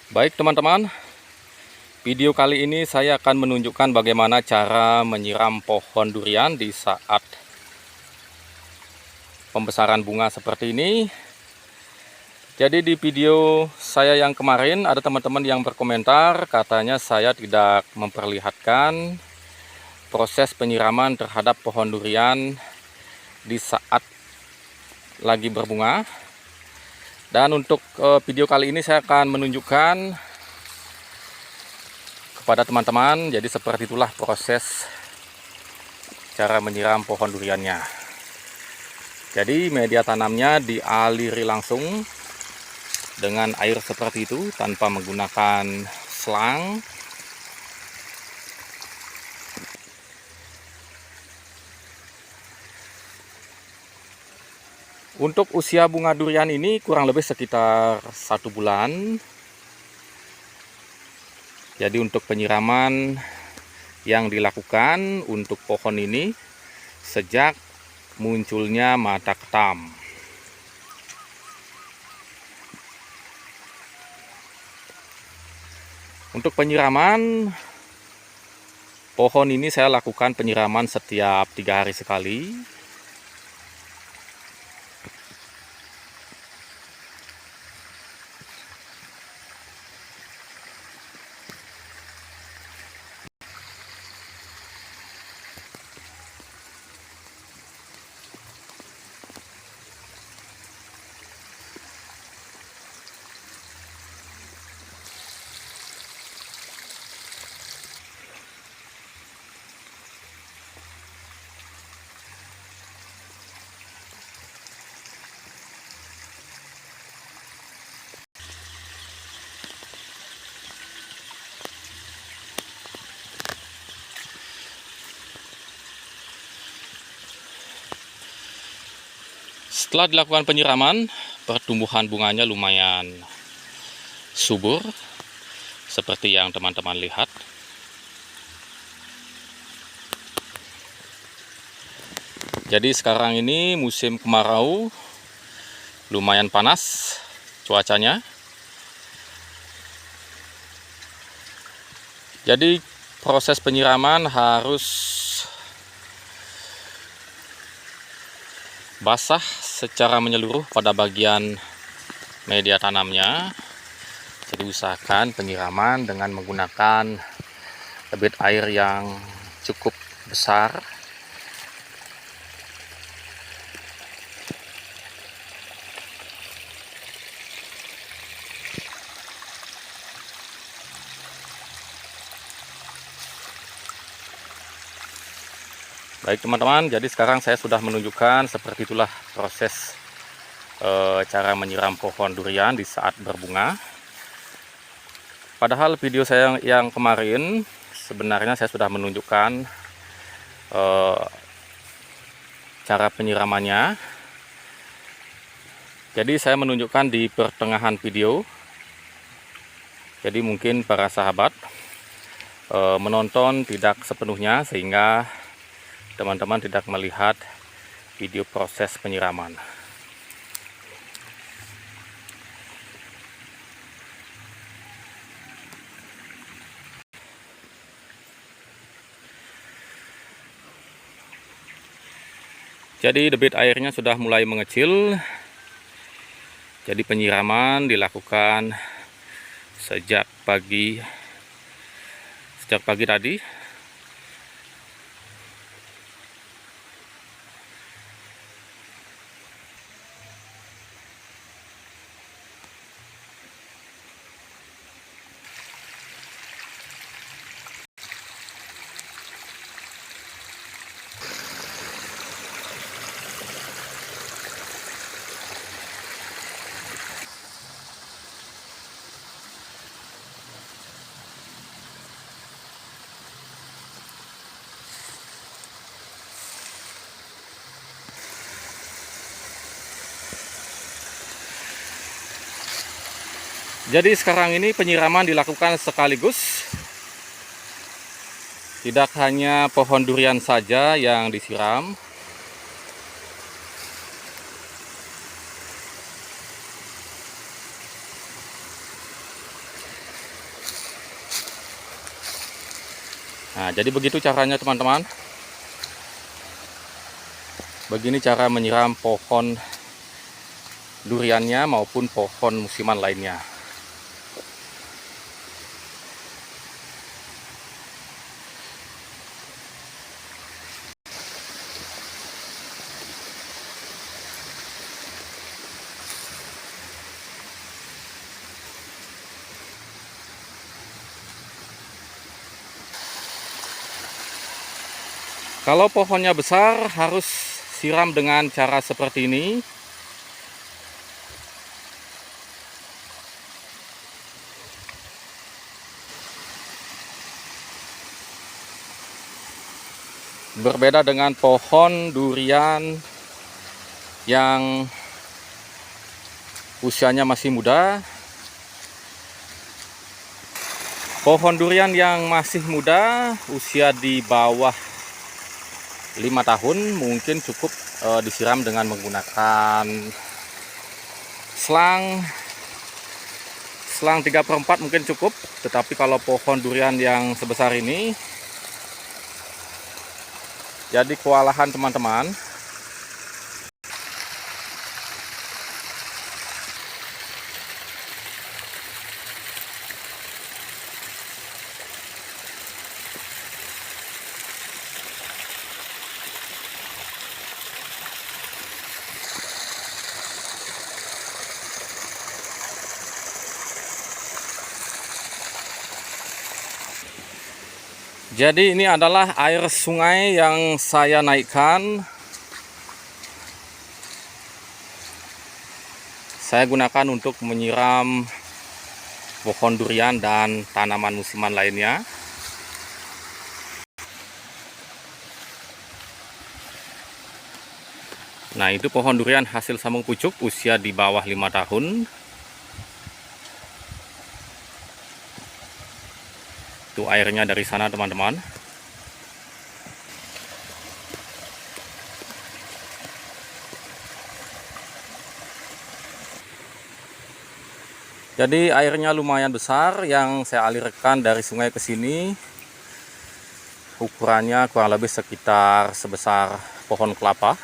Baik teman-teman, video kali ini saya akan menunjukkan bagaimana cara menyiram pohon durian di saat pembesaran bunga seperti ini. Jadi di video saya yang kemarin ada teman-teman yang berkomentar katanya saya tidak memperlihatkan proses penyiraman terhadap pohon durian di saat lagi berbunga. Dan untuk video kali ini saya akan menunjukkan kepada teman-teman, jadi seperti itulah proses cara menyiram pohon duriannya. Jadi media tanamnya dialiri langsung dengan air seperti itu tanpa menggunakan selang. Untuk usia bunga durian ini kurang lebih sekitar 1 bulan. Jadi untuk penyiraman yang dilakukan untuk pohon ini sejak munculnya mata ketam. Untuk penyiraman pohon ini saya lakukan penyiraman setiap 3 hari sekali. Setelah dilakukan penyiraman, pertumbuhan bunganya lumayan subur seperti yang teman-teman lihat. Jadi sekarang ini musim kemarau, lumayan panas cuacanya. Jadi proses penyiraman harus basah secara menyeluruh pada bagian media tanamnya. Jadi usahakan penyiraman dengan menggunakan debit air yang cukup besar. Baik teman-teman, jadi sekarang saya sudah menunjukkan seperti itulah proses cara menyiram pohon durian di saat berbunga. Padahal video saya yang kemarin sebenarnya saya sudah menunjukkan cara penyiramannya. Jadi saya menunjukkan di pertengahan video. Jadi mungkin para sahabat menonton tidak sepenuhnya sehingga teman-teman tidak melihat video proses penyiraman. Jadi debit airnya sudah mulai mengecil. Jadi penyiraman dilakukan sejak pagi tadi. Jadi sekarang ini penyiraman dilakukan sekaligus. Tidak hanya pohon durian saja yang disiram. Nah, jadi begitu caranya teman-teman. Begini cara menyiram pohon duriannya maupun pohon musiman lainnya. Kalau pohonnya besar harus siram dengan cara seperti ini. Berbeda dengan pohon durian yang usianya masih muda. Pohon durian yang masih muda, usia di bawah 5 tahun, mungkin cukup disiram dengan menggunakan selang 3/4 mungkin cukup. Tetapi kalau pohon durian yang sebesar ini, jadi kewalahan teman-teman. Jadi ini adalah air sungai yang saya naikkan. Saya gunakan untuk menyiram pohon durian dan tanaman musiman lainnya. Nah, itu pohon durian hasil sambung pucuk usia di bawah 5 tahun. Itu airnya dari sana teman-teman. Jadi airnya lumayan besar yang saya alirkan dari sungai ke sini. Ukurannya kurang lebih sekitar sebesar pohon kelapa.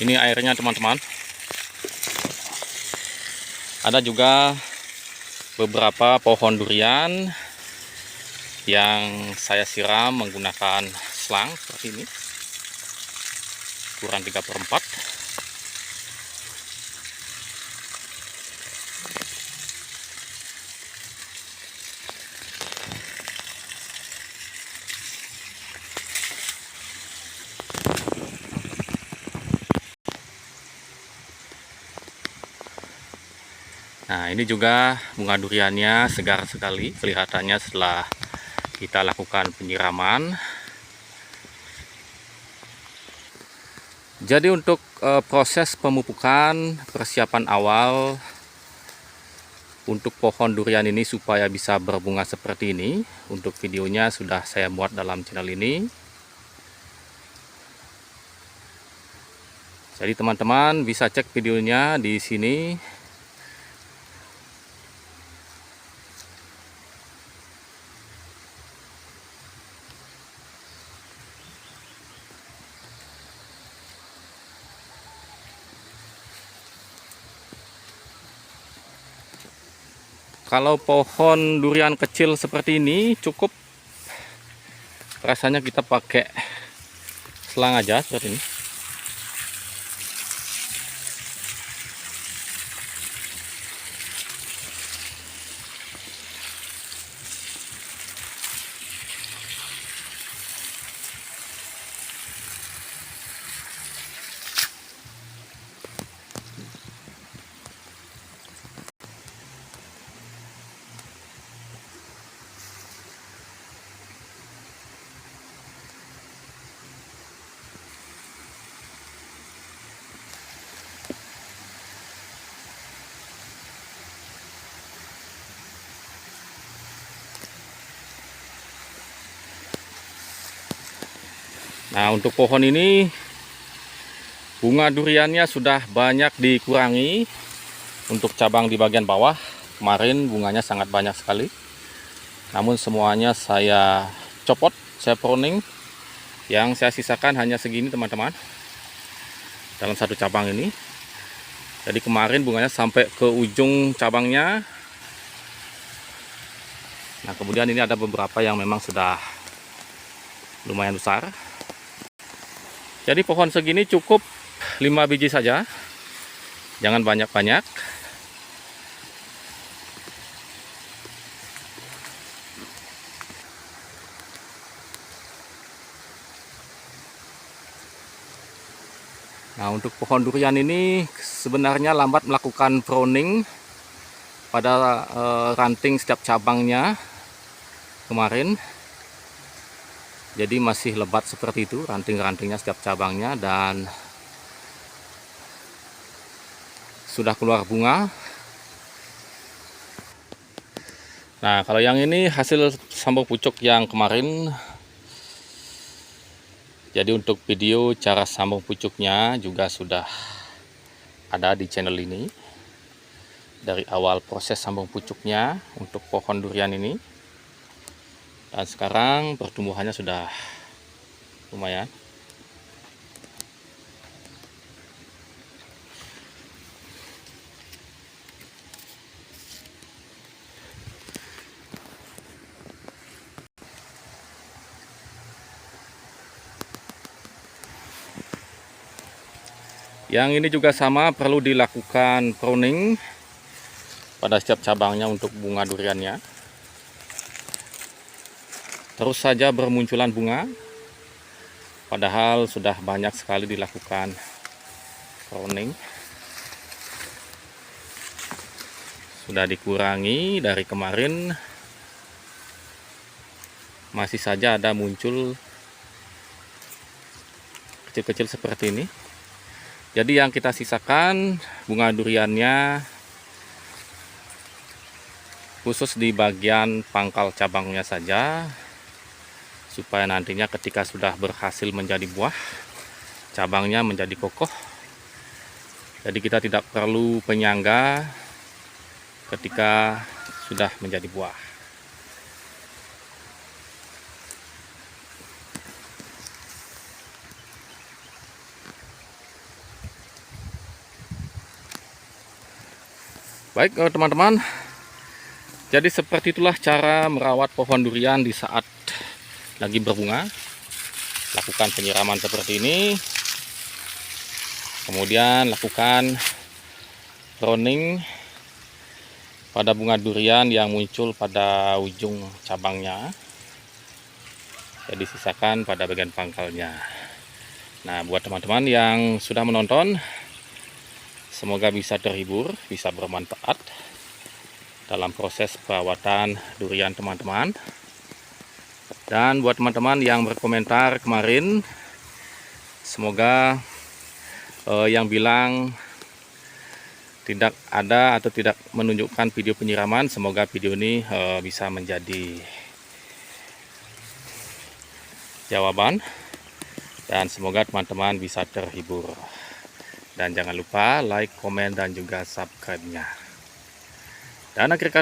Ini airnya teman-teman. Ada juga beberapa pohon durian yang saya siram menggunakan selang seperti ini, ukuran 3/4. Nah, ini juga bunga duriannya segar sekali kelihatannya setelah kita lakukan penyiraman. Jadi untuk proses pemupukan, persiapan awal untuk pohon durian ini supaya bisa berbunga seperti ini, untuk videonya sudah saya buat dalam channel ini. Jadi teman-teman bisa cek videonya di sini. Kalau pohon durian kecil seperti ini cukup rasanya kita pakai selang aja seperti ini. Nah, untuk pohon ini bunga duriannya sudah banyak dikurangi. Untuk cabang di bagian bawah, kemarin bunganya sangat banyak sekali. Namun semuanya saya copot, saya pruning. Yang saya sisakan hanya segini teman-teman, dalam satu cabang ini. Jadi kemarin bunganya sampai ke ujung cabangnya. Nah kemudian ini ada beberapa yang memang sudah lumayan besar. Jadi pohon segini cukup 5 biji saja, jangan banyak-banyak. Nah untuk pohon durian ini sebenarnya lambat melakukan pruning pada ranting setiap cabangnya kemarin. Jadi masih lebat seperti itu ranting-rantingnya setiap cabangnya, dan sudah keluar bunga. Nah kalau yang ini hasil sambung pucuk yang kemarin. Jadi untuk video cara sambung pucuknya juga sudah ada di channel ini. Dari awal proses sambung pucuknya untuk pohon durian ini. Dan sekarang pertumbuhannya sudah lumayan. Yang ini juga sama, perlu dilakukan pruning pada setiap cabangnya untuk bunga duriannya. Terus saja bermunculan bunga, padahal sudah banyak sekali dilakukan pruning. Sudah dikurangi dari kemarin, masih saja ada muncul kecil-kecil seperti ini. Jadi yang kita sisakan bunga duriannya khusus di bagian pangkal cabangnya saja, supaya nantinya ketika sudah berhasil menjadi buah, cabangnya menjadi kokoh. Jadi kita tidak perlu penyangga ketika sudah menjadi buah. Baik teman-teman, jadi seperti itulah cara merawat pohon durian di saat lagi berbunga. Lakukan penyiraman seperti ini, kemudian lakukan pruning pada bunga durian yang muncul pada ujung cabangnya. Jadi sisakan pada bagian pangkalnya. Nah buat teman-teman yang sudah menonton, semoga bisa terhibur, bisa bermanfaat dalam proses perawatan durian teman-teman. Dan buat teman-teman yang berkomentar kemarin, semoga yang bilang tidak ada atau tidak menunjukkan video penyiraman, semoga video ini bisa menjadi jawaban. Dan semoga teman-teman bisa terhibur. Dan jangan lupa like, komen, dan juga subscribe-nya. Dan akhir kata,